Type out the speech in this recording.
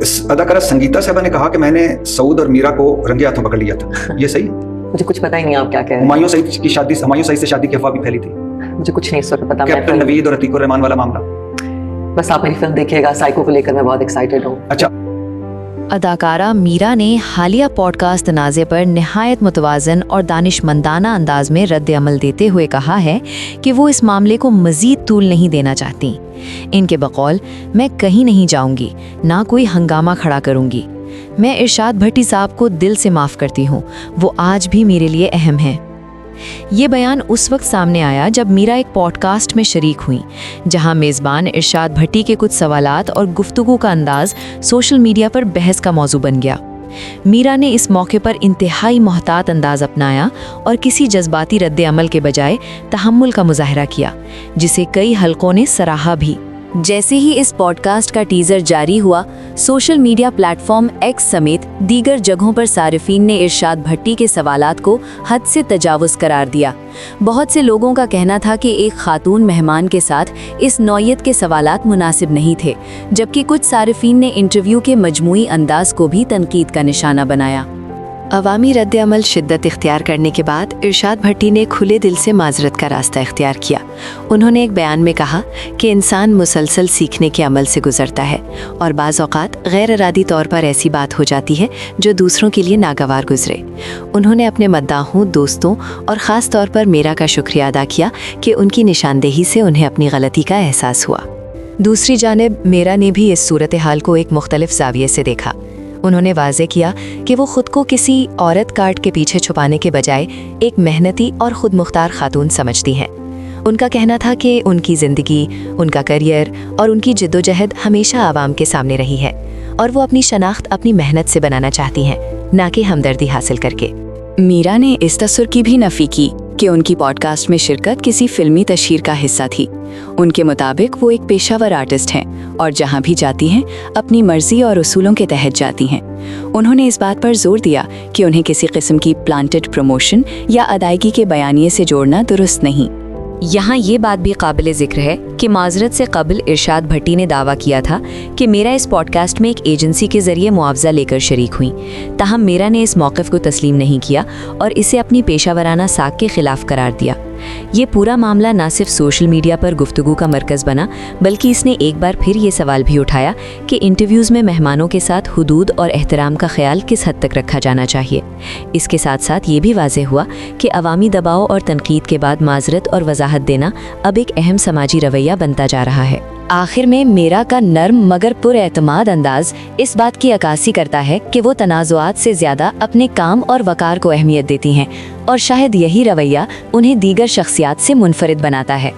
اداکارہ سنگیتا صاحبہ نے کہا کہ میں نے سعود اور میرا کو رنگے ہاتھوں پکڑ لیا تھا، یہ صحیح؟ مجھے کچھ پتا ہی نہیں آپ کیا کہہ رہے ہیں. ہمایوں سعید سے شادی کی افواہ بھی پھیلی تھی. مجھے کچھ نہیں سر پتا. کیپٹن نوید اور عتیق الرحمان والا معاملہ. بس آپ میری فلم دیکھیے گا، سائیکو کو لے کر میں بہت ایکسائٹیڈ ہوں. اچھا. اداکارہ میرا نے حالیہ پوڈ کاسٹ تنازع پر نہایت متوازن اور دانشمندانہ انداز میں رد عمل دیتے ہوئے کہا ہے کہ وہ اس معاملے کو مزید طول نہیں دینا چاہتی. ان کے بقول میں کہیں نہیں جاؤں گی، نہ کوئی ہنگامہ کھڑا کروں گی. میں ارشاد بھٹی صاحب کو دل سے معاف کرتی ہوں، وہ آج بھی میرے لیے اہم ہیں. یہ بیان اس وقت سامنے آیا جب میرا ایک پوڈ کاسٹ میں شریک ہوئیں، جہاں میزبان ارشاد بھٹی کے کچھ سوالات اور گفتگو کا انداز سوشل میڈیا پر بحث کا موضوع بن گیا. میرا نے اس موقع پر انتہائی محتاط انداز اپنایا اور کسی جذباتی رد عمل کے بجائے تحمل کا مظاہرہ کیا، جسے کئی حلقوں نے سراہا بھی. جیسے ہی اس پوڈ کاسٹ کا ٹیزر جاری ہوا، social media plate form x سمیت دیگر جگہوں پر صارفین نے ارشاد بھٹی کے سوالات کو حد سے تجاوز قرار دیا. بہت سے لوگوں کا کہنا تھا کہ ایک خاتون مہمان کے ساتھ اس نوعیت کے سوالات مناسب نہیں تھے، جبکہ کچھ صارفین نے انٹرویو کے مجموعی انداز کو بھی تنقید کا نشانہ بنایا. عوامی رد عمل شدت اختیار کرنے کے بعد ارشاد بھٹی نے کھلے دل سے معذرت کا راستہ اختیار کیا. انہوں نے ایک بیان میں کہا کہ انسان مسلسل سیکھنے کے عمل سے گزرتا ہے اور بعض اوقات غیر ارادی طور پر ایسی بات ہو جاتی ہے جو دوسروں کے لیے ناگوار گزرے. انہوں نے اپنے مداحوں، دوستوں اور خاص طور پر میرا کا شکریہ ادا کیا کہ ان کی نشاندہی سے انہیں اپنی غلطی کا احساس ہوا. دوسری جانب میرا نے بھی اس صورتحال کو ایک مختلف زاویے سے دیکھا. انہوں نے واضح کیا کہ وہ خود کو کسی عورت کارڈ کے پیچھے چھپانے کے بجائے ایک محنتی اور خود مختار خاتون سمجھتی ہیں. ان کا کہنا تھا کہ ان کی زندگی، ان کا کیریئر اور ان کی جدوجہد ہمیشہ عوام کے سامنے رہی ہے اور وہ اپنی شناخت اپنی محنت سے بنانا چاہتی ہیں، نہ کہ ہمدردی حاصل کر کے. میرا نے اس تصور کی بھی نفی کی کہ ان کی پوڈ کاسٹ میں شرکت کسی فلمی تشہیر کا حصہ تھی. ان کے مطابق وہ ایک پیشہ ور آرٹسٹ ہیں اور جہاں بھی جاتی ہیں اپنی مرضی اور اصولوں کے تحت جاتی ہیں. انہوں نے اس بات پر زور دیا کہ انہیں کسی قسم کی پلانٹڈ پروموشن یا ادائیگی کے بیانیے سے جوڑنا درست نہیں. یہاں یہ بات بھی قابل ذکر ہے کہ معذرت سے قبل ارشاد بھٹی نے دعویٰ کیا تھا کہ میرا اس پوڈ کاسٹ میں ایک ایجنسی کے ذریعے معاوضہ لے کر شریک ہوئیں. تاہم میرا نے اس موقف کو تسلیم نہیں کیا اور اسے اپنی پیشہ ورانہ ساکھ کے خلاف قرار دیا. یہ پورا معاملہ نہ صرف سوشل میڈیا پر گفتگو کا مرکز بنا، بلکہ اس نے ایک بار پھر یہ سوال بھی اٹھایا کہ انٹرویوز میں مہمانوں کے ساتھ حدود اور احترام کا خیال کس حد تک رکھا جانا چاہیے. اس کے ساتھ ساتھ یہ بھی واضح ہوا کہ عوامی دباؤ اور تنقید کے بعد معذرت اور وضاحت دینا اب ایک اہم سماجی رویہ بنتا جا رہا ہے. آخر میں میرا کا نرم مگر پر اعتماد انداز اس بات کی عکاسی کرتا ہے کہ وہ تنازعات سے زیادہ اپنے کام اور وقار کو اہمیت دیتی ہیں، اور شاید یہی رویہ انہیں دیگر شخصیات سے منفرد بناتا ہے.